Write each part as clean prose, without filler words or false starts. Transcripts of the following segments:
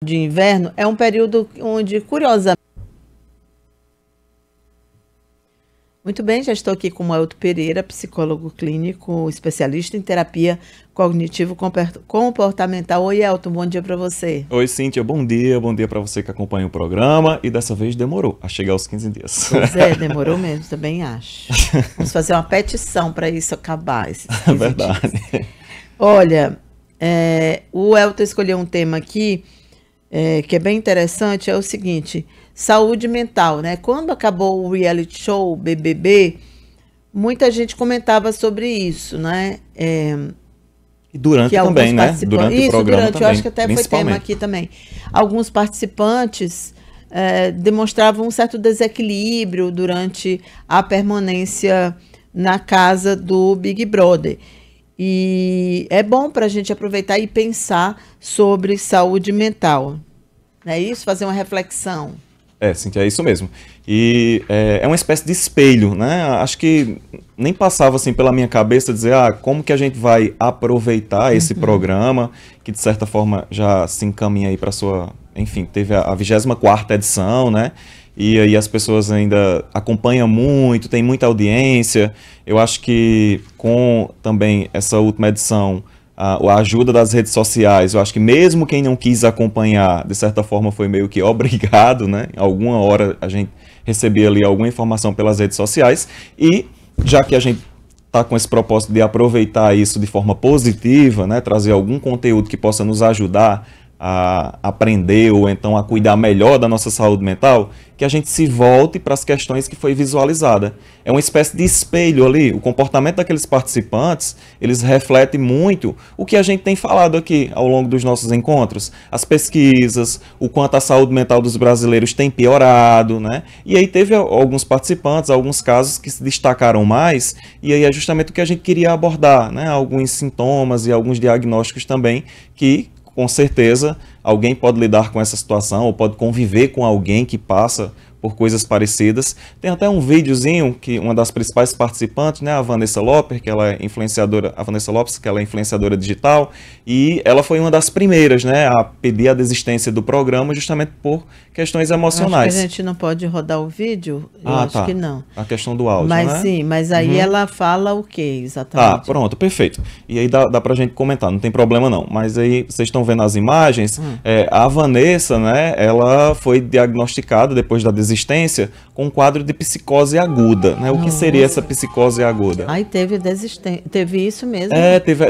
de inverno é um período onde, curiosamente... Muito bem, já estou aqui com o Elton Pereira, psicólogo clínico, especialista em terapia cognitivo-comportamental. Oi, Elton, bom dia para você. Oi, Cíntia, bom dia para você que acompanha o programa. E dessa vez demorou a chegar aos 15 dias. Pois é, demorou mesmo, também acho. Vamos fazer uma petição para isso acabar, esses 15 Verdade. dias. Olha, o Elton escolheu um tema aqui que é bem interessante, é o seguinte: saúde mental, né? Quando acabou o reality show BBB, muita gente comentava sobre isso, né? E durante também, né? Durante o programa também, eu acho que até foi tema aqui também. Alguns participantes demonstravam um certo desequilíbrio durante a permanência na casa do Big Brother. E é bom para a gente aproveitar e pensar sobre saúde mental. Não é isso? Fazer uma reflexão. Cíntia, é isso mesmo. E é uma espécie de espelho, né? Acho que nem passava assim pela minha cabeça dizer, como que a gente vai aproveitar esse programa, que de certa forma já se encaminha aí para sua... Enfim, teve a 24ª edição, né? E aí as pessoas ainda acompanham muito, tem muita audiência. Eu acho que com também essa última edição, a ajuda das redes sociais, eu acho que mesmo quem não quis acompanhar, de certa forma foi meio que obrigado, né? Alguma hora a gente recebia ali alguma informação pelas redes sociais. E já que a gente está com esse propósito de aproveitar isso de forma positiva, né? Trazer algum conteúdo que possa nos ajudar a aprender ou então a cuidar melhor da nossa saúde mental, que a gente se volte para as questões que foi visualizada. É uma espécie de espelho ali. O comportamento daqueles participantes, eles refletem muito o que a gente tem falado aqui ao longo dos nossos encontros. As pesquisas, o quanto a saúde mental dos brasileiros tem piorado, né? E aí teve alguns participantes, alguns casos que se destacaram mais, e aí é justamente o que a gente queria abordar, né? Alguns sintomas e alguns diagnósticos também que com certeza alguém pode lidar com essa situação ou pode conviver com alguém que passa por coisas parecidas. Tem até um videozinho que uma das principais participantes, né, a Vanessa Lopes, que ela é influenciadora digital, e ela foi uma das primeiras, né, a pedir a desistência do programa justamente por questões emocionais. Acho que a gente não pode rodar o vídeo, eu acho que não. A questão do áudio, mas né? Sim, mas aí ela fala o que exatamente? Tá, pronto, perfeito. E aí dá pra gente comentar, não tem problema não. Mas aí vocês estão vendo as imagens, a Vanessa, né, ela foi diagnosticada depois da desistência com um quadro de psicose aguda, né? O que seria essa psicose aguda? Aí teve isso mesmo?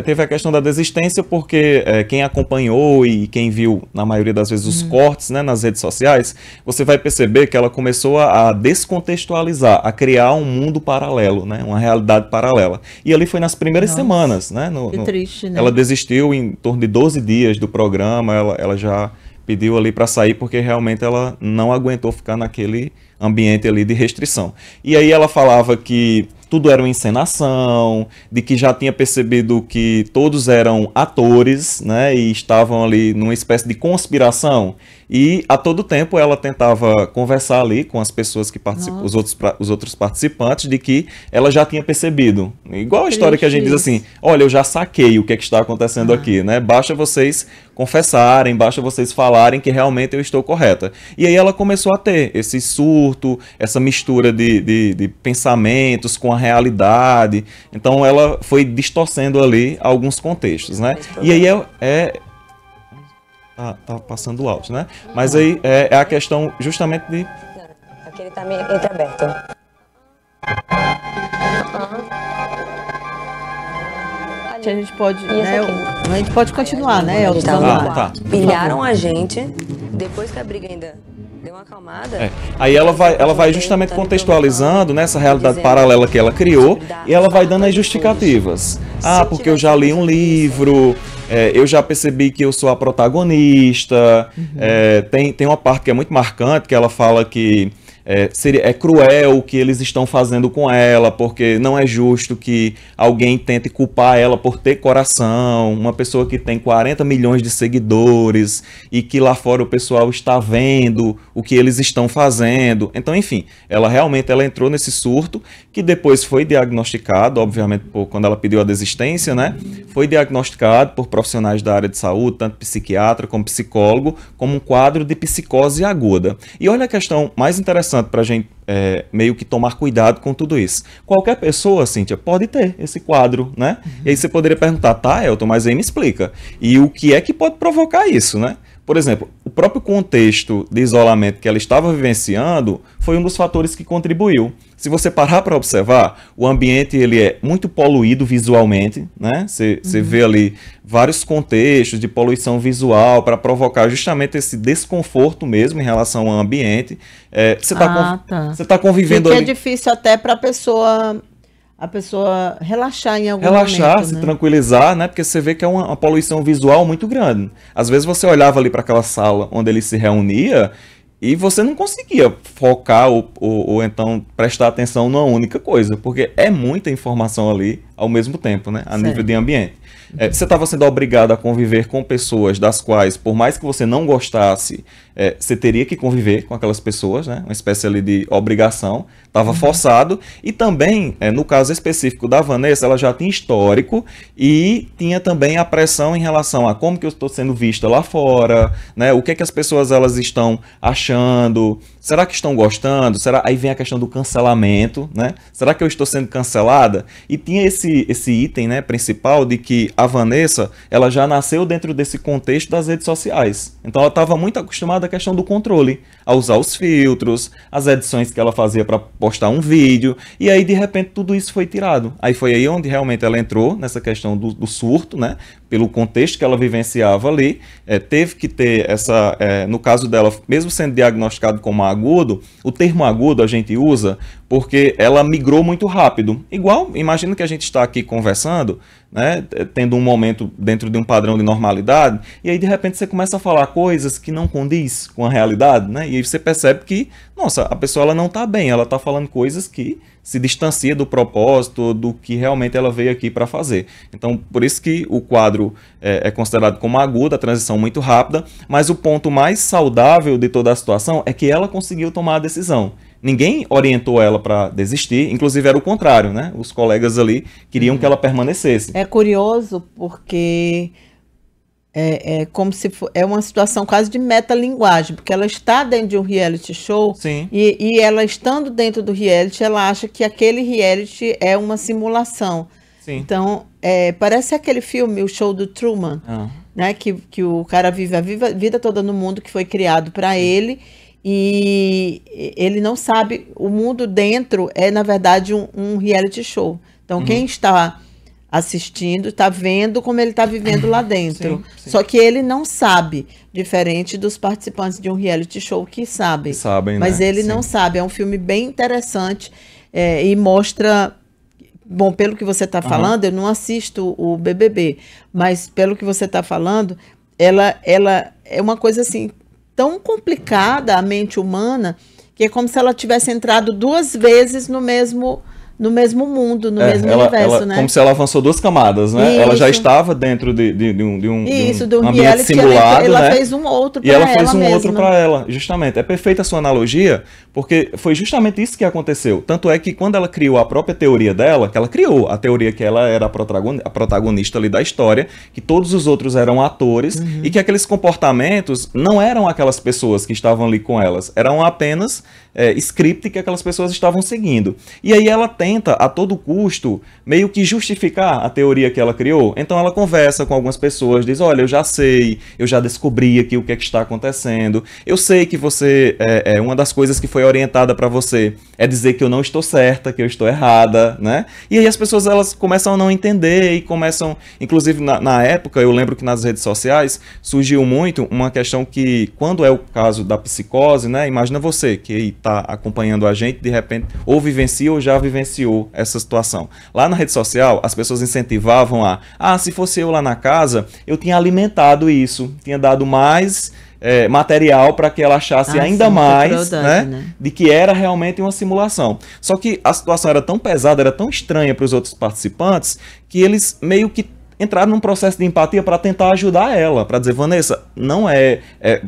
Teve a questão da desistência porque quem acompanhou e quem viu, na maioria das vezes, os cortes, né, nas redes sociais, você vai perceber que ela começou a descontextualizar, a criar um mundo paralelo, né? Uma realidade paralela. E ali foi nas primeiras semanas, né? Que triste, né? Ela desistiu em torno de 12 dias do programa, ela já pediu ali para sair porque realmente ela não aguentou ficar naquele ambiente ali de restrição. E aí ela falava que tudo era uma encenação, de que já tinha percebido que todos eram atores, né, e estavam ali numa espécie de conspiração. E a todo tempo ela tentava conversar ali com as pessoas que participam, os outros participantes, de que ela já tinha percebido. Igual a história que a gente diz assim, olha, eu já saquei o que está acontecendo aqui, né? Basta vocês confessarem, basta vocês falarem que realmente eu estou correta. E aí ela começou a ter esse surto, essa mistura de pensamentos com a realidade. Então ela foi distorcendo ali alguns contextos, né? E aí tá passando o áudio, né? Mas aí é a questão justamente de... Aqui ele tá meio entreaberto. A gente pode, né, a gente pode continuar, né? Pilharam a gente, depois que a briga ainda deu uma acalmada. Aí ela vai justamente contextualizando nessa realidade paralela que ela criou e ela vai dando as justificativas. Porque eu já li um livro, eu já percebi que eu sou a protagonista. Tem uma parte que é muito marcante, que ela fala que é cruel o que eles estão fazendo com ela, porque não é justo que alguém tente culpar ela por ter coração, uma pessoa que tem 40 milhões de seguidores e que lá fora o pessoal está vendo o que eles estão fazendo. Então, enfim, ela entrou nesse surto, que depois foi diagnosticado, obviamente, quando ela pediu a desistência, né? Foi diagnosticado por profissionais da área de saúde, tanto psiquiatra como psicólogo, como um quadro de psicose aguda. E olha a questão mais interessante para a gente meio que tomar cuidado com tudo isso. Qualquer pessoa, Cíntia, pode ter esse quadro, né? E aí você poderia perguntar, tá, Elton, mas aí me explica. E o que é que pode provocar isso, né? Por exemplo, o próprio contexto de isolamento que ela estava vivenciando foi um dos fatores que contribuiu. Se você parar para observar, o ambiente ele é muito poluído visualmente, né? Você vê ali vários contextos de poluição visual para provocar justamente esse desconforto mesmo em relação ao ambiente. Você está convivendo ali. É difícil até para a pessoa relaxar em algum momento, se né? tranquilizar, né? Porque você vê que é uma poluição visual muito grande. Às vezes você olhava ali para aquela sala onde ele se reunia e você não conseguia focar ou então prestar atenção numa única coisa, porque é muita informação ali ao mesmo tempo, né? A nível de ambiente. Você estava sendo obrigado a conviver com pessoas das quais, por mais que você não gostasse, você teria que conviver com aquelas pessoas, né? Uma espécie ali de obrigação, estava forçado. E também, no caso específico da Vanessa, ela já tinha histórico e tinha também a pressão em relação a como que eu estou sendo vista lá fora, né? O que é que as pessoas elas estão achando, será que estão gostando? Aí vem a questão do cancelamento, né? Será que eu estou sendo cancelada? E tinha esse item, né, principal de que a Vanessa, ela já nasceu dentro desse contexto das redes sociais. Então ela estava muito acostumada à questão do controle, a usar os filtros, as edições que ela fazia para postar um vídeo, e aí de repente tudo isso foi tirado. Aí foi aí onde realmente ela entrou nessa questão do surto, né, pelo contexto que ela vivenciava ali, teve que ter no caso dela, mesmo sendo diagnosticado como agudo, o termo agudo a gente usa porque ela migrou muito rápido. Igual, imagina que a gente está aqui conversando, né, tendo um momento dentro de um padrão de normalidade, e aí de repente você começa a falar coisas que não condiz com a realidade, né, e aí você percebe que, nossa, a pessoa ela não está bem, ela está falando coisas que se distancia do propósito, do que realmente ela veio aqui para fazer. Então, por isso que o quadro é considerado como agudo, a transição muito rápida, mas o ponto mais saudável de toda a situação é que ela conseguiu tomar a decisão. Ninguém orientou ela para desistir, inclusive era o contrário, né? Os colegas ali queriam que ela permanecesse. É curioso porque é como se é uma situação quase de metalinguagem, porque ela está dentro de um reality show. Sim. E ela estando dentro do reality, ela acha que aquele reality é uma simulação. Sim. Então, parece aquele filme, o Show do Truman, né? Que o cara vive a vida toda no mundo que foi criado para ele. E ele não sabe, o mundo dentro é na verdade um reality show. Então quem está assistindo está vendo como ele está vivendo lá dentro. Sim. Só que ele não sabe, diferente dos participantes de um reality show que sabem. Mas né? ele não sabe. É um filme bem interessante e mostra. Bom, pelo que você está falando, eu não assisto o BBB, mas pelo que você está falando, ela é uma coisa assim tão complicada, a mente humana, que é como se ela tivesse entrado duas vezes no mesmo mundo, no mesmo universo, né? Como se ela avançou 2 camadas, né? Isso. Ela já estava dentro de um ambiente reality, simulado, ela né? fez um outro para ela ela fez um mesma. outro para ela, justamente. É perfeita a sua analogia, porque foi justamente isso que aconteceu. Tanto é que quando ela criou a própria teoria dela, que ela criou a teoria que ela era a protagonista ali da história, que todos os outros eram atores, e que aqueles comportamentos não eram aquelas pessoas que estavam ali com elas, eram apenas script que aquelas pessoas estavam seguindo. E aí ela tenta, a todo custo, meio que justificar a teoria que ela criou. Então ela conversa com algumas pessoas, diz, olha, eu já sei, eu já descobri aqui o que é que está acontecendo, eu sei que você, uma das coisas que foi orientada para você é dizer que eu não estou certa, que eu estou errada, né? E aí as pessoas, elas começam a não entender e começam, inclusive na época, eu lembro que nas redes sociais surgiu muito uma questão que, quando é o caso da psicose, né? Imagina você que está acompanhando a gente, de repente, ou vivencia ou já vivenciou essa situação. Lá na rede social, as pessoas incentivavam se fosse eu lá na casa, eu tinha alimentado isso, tinha dado mais material para que ela achasse ainda sim, mais, crueldade, né, de que era realmente uma simulação. Só que a situação era tão pesada, era tão estranha para os outros participantes, que eles meio que entraram num processo de empatia para tentar ajudar ela, para dizer, Vanessa, não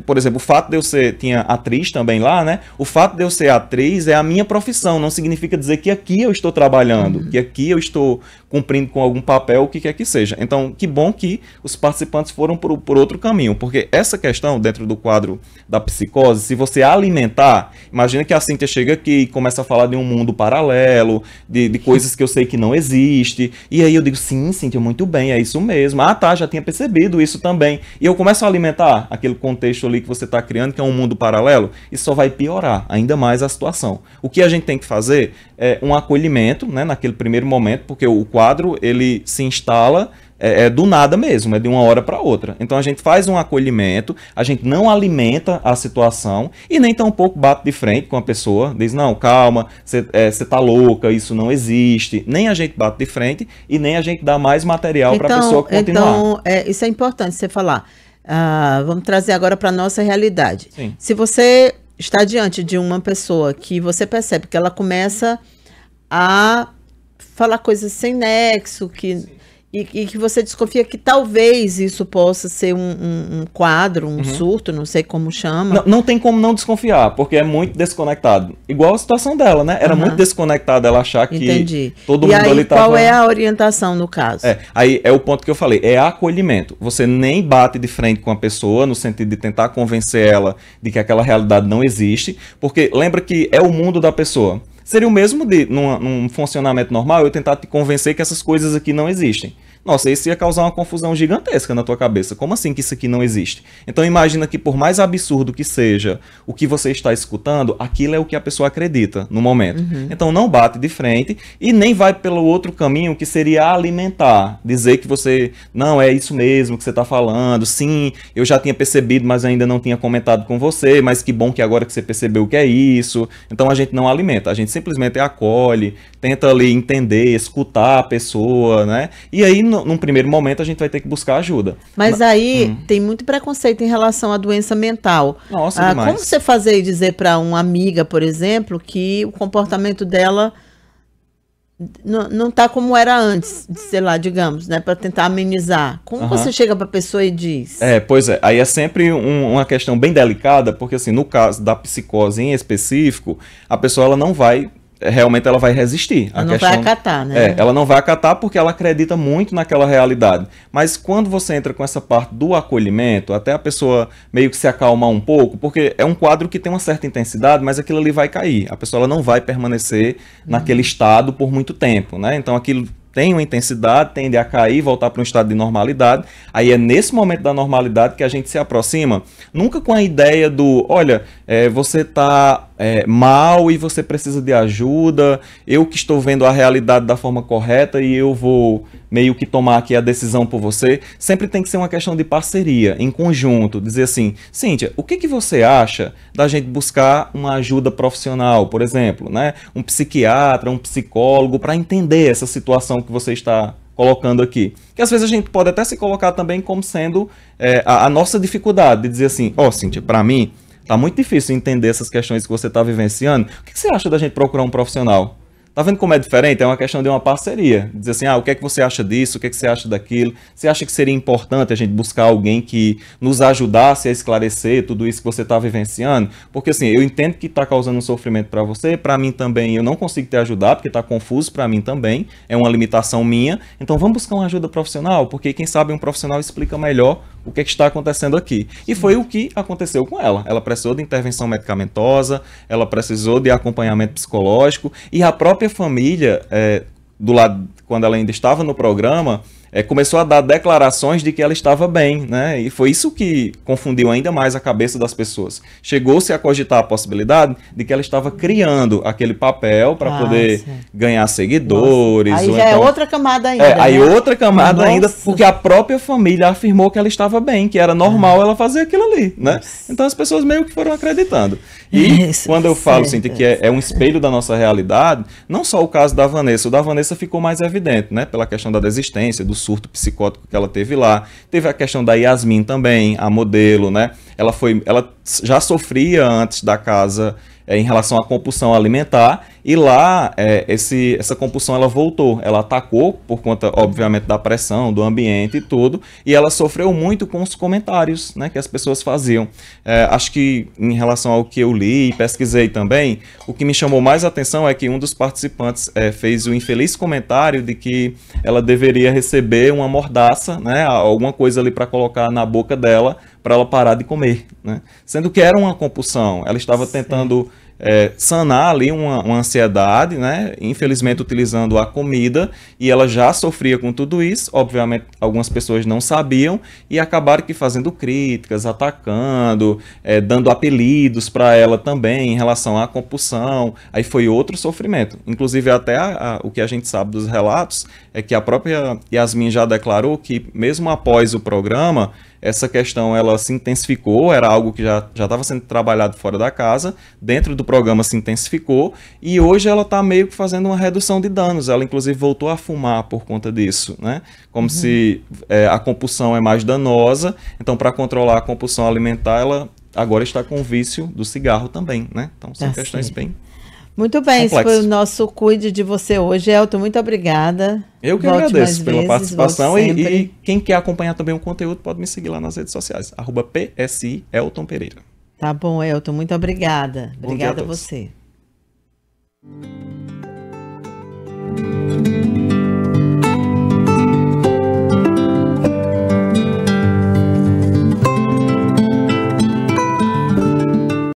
por exemplo, o fato de eu ser, tinha atriz também lá, né? O fato de eu ser atriz é a minha profissão, não significa dizer que aqui eu estou trabalhando, que aqui eu estou cumprindo com algum papel, o que quer que seja. Então, que bom que os participantes foram por outro caminho, porque essa questão dentro do quadro da psicose, se você alimentar, imagina que a Cíntia chega aqui e começa a falar de um mundo paralelo, de coisas que eu sei que não existe, e aí eu digo, sim, Cíntia, muito bem, é isso mesmo. Ah, tá, já tinha percebido isso também. E eu começo a alimentar aquele contexto ali que você está criando, que é um mundo paralelo, isso só vai piorar ainda mais a situação. O que a gente tem que fazer é um acolhimento, né, naquele primeiro momento, porque o quadro, ele se instala do nada mesmo, é de uma hora para outra. Então a gente faz um acolhimento, a gente não alimenta a situação e nem tampouco bate de frente com a pessoa, diz, não, calma, você tá louca, isso não existe. Nem a gente bate de frente e nem a gente dá mais material para a pessoa continuar. Então, isso é importante você falar. Vamos trazer agora para a nossa realidade. Sim. Se você está diante de uma pessoa que você percebe que ela começa a falar coisas sem nexo, e que você desconfia que talvez isso possa ser um quadro, um surto, não sei como chama. Não tem como não desconfiar, porque é muito desconectado. Igual a situação dela, né? Era muito desconectada ela achar que todo mundo ali estava... qual é a orientação no caso? Aí é o ponto que eu falei, é acolhimento. Você nem bate de frente com a pessoa, no sentido de tentar convencer ela de que aquela realidade não existe, porque lembra que é o mundo da pessoa. Seria o mesmo de, num funcionamento normal, eu tentar te convencer que essas coisas aqui não existem. Nossa, isso ia causar uma confusão gigantesca na tua cabeça. Como assim que isso aqui não existe? Então imagina que por mais absurdo que seja o que você está escutando, aquilo é o que a pessoa acredita no momento. Então não bate de frente e nem vai pelo outro caminho que seria alimentar. Dizer que você, não, é isso mesmo que você está falando. Sim, eu já tinha percebido, mas ainda não tinha comentado com você. Mas que bom que agora que você percebeu o que é isso. Então a gente não alimenta. A gente simplesmente acolhe, tenta ali entender, escutar a pessoa, né? E aí num primeiro momento a gente vai ter que buscar ajuda. Mas aí tem muito preconceito em relação à doença mental. Nossa, demais. Como você fazer e dizer para uma amiga, por exemplo, que o comportamento dela não tá como era antes, sei lá, digamos, né, para tentar amenizar. Como você chega para a pessoa e diz? Pois é, aí é sempre uma questão bem delicada, porque assim, no caso da psicose em específico, a pessoa ela não vai realmente ela vai resistir. Ela não vai acatar, né? Ela não vai acatar porque ela acredita muito naquela realidade. Mas quando você entra com essa parte do acolhimento, até a pessoa meio que se acalmar um pouco, porque é um quadro que tem uma certa intensidade, mas aquilo ali vai cair. A pessoa ela não vai permanecer naquele estado por muito tempo, né? Então aquilo tem uma intensidade, tende a cair, voltar para um estado de normalidade. Aí é nesse momento da normalidade que a gente se aproxima, nunca com a ideia do, olha, você está mal e você precisa de ajuda, eu que estou vendo a realidade da forma correta e eu vou meio que tomar aqui a decisão por você. Sempre tem que ser uma questão de parceria, em conjunto, dizer assim, Cíntia, o que você acha da gente buscar uma ajuda profissional, por exemplo, né? Um psiquiatra, um psicólogo, para entender essa situação que você está colocando aqui. Que às vezes a gente pode até se colocar também como sendo a nossa dificuldade, de dizer assim, Cíntia, para mim, tá muito difícil entender essas questões que você está vivenciando. O que você acha da gente procurar um profissional? Tá vendo como é diferente? É uma questão de uma parceria. Dizer assim, o que é que você acha disso? O que é que você acha daquilo? Você acha que seria importante a gente buscar alguém que nos ajudasse a esclarecer tudo isso que você está vivenciando? Porque assim, eu entendo que está causando um sofrimento para você, para mim também eu não consigo te ajudar, porque está confuso para mim também, é uma limitação minha. Então vamos buscar uma ajuda profissional, porque quem sabe um profissional explica melhor o que é que está acontecendo aqui. E foi o que aconteceu com ela. Ela precisou de intervenção medicamentosa, ela precisou de acompanhamento psicológico, e a própria família, do lado, quando ela ainda estava no programa, começou a dar declarações de que ela estava bem, né? E foi isso que confundiu ainda mais a cabeça das pessoas. Chegou-se a cogitar a possibilidade de que ela estava criando aquele papel para poder ganhar seguidores. Aí já então, é outra camada ainda. Aí outra camada ainda, porque a própria família afirmou que ela estava bem, que era normal ela fazer aquilo ali, né? Então as pessoas meio que foram acreditando. E quando eu falo, Cíntia, que é um espelho da nossa realidade, não só o caso da Vanessa, o da Vanessa ficou mais evidente, né? Pela questão da desistência, do surto psicótico que ela teve lá. Teve a questão da Yasmin também, a modelo, né? Ela já sofria antes da casa em relação à compulsão alimentar, e lá essa compulsão ela voltou, ela atacou por conta, obviamente, da pressão, do ambiente e tudo, e ela sofreu muito com os comentários, né, que as pessoas faziam. Acho que em relação ao que eu li e pesquisei também, o que me chamou mais atenção é que um dos participantes fez o infeliz comentário de que ela deveria receber uma mordaça, né, alguma coisa ali para colocar na boca dela, para ela parar de comer, né? Sendo que era uma compulsão, ela estava tentando sanar ali uma ansiedade, né? Infelizmente utilizando a comida, e ela já sofria com tudo isso. Obviamente algumas pessoas não sabiam e acabaram que fazendo críticas, atacando, dando apelidos para ela também em relação à compulsão. Aí foi outro sofrimento. Inclusive até o que a gente sabe dos relatos é que a própria Yasmin já declarou que mesmo após o programa, essa questão ela se intensificou, era algo que já estava sendo trabalhado fora da casa, dentro do programa se intensificou, e hoje ela está meio que fazendo uma redução de danos. Ela inclusive voltou a fumar por conta disso, né? Como se a compulsão é mais danosa, então para controlar a compulsão alimentar, ela agora está com o vício do cigarro também, né? Então são questões bem... Muito bem, esse foi o nosso Cuide de Você hoje, Elton, muito obrigada. Eu que agradeço pela participação, e quem quer acompanhar também o conteúdo pode me seguir lá nas redes sociais, @PSI Elton Pereira. Tá bom, Elton, muito obrigada. Obrigada a você.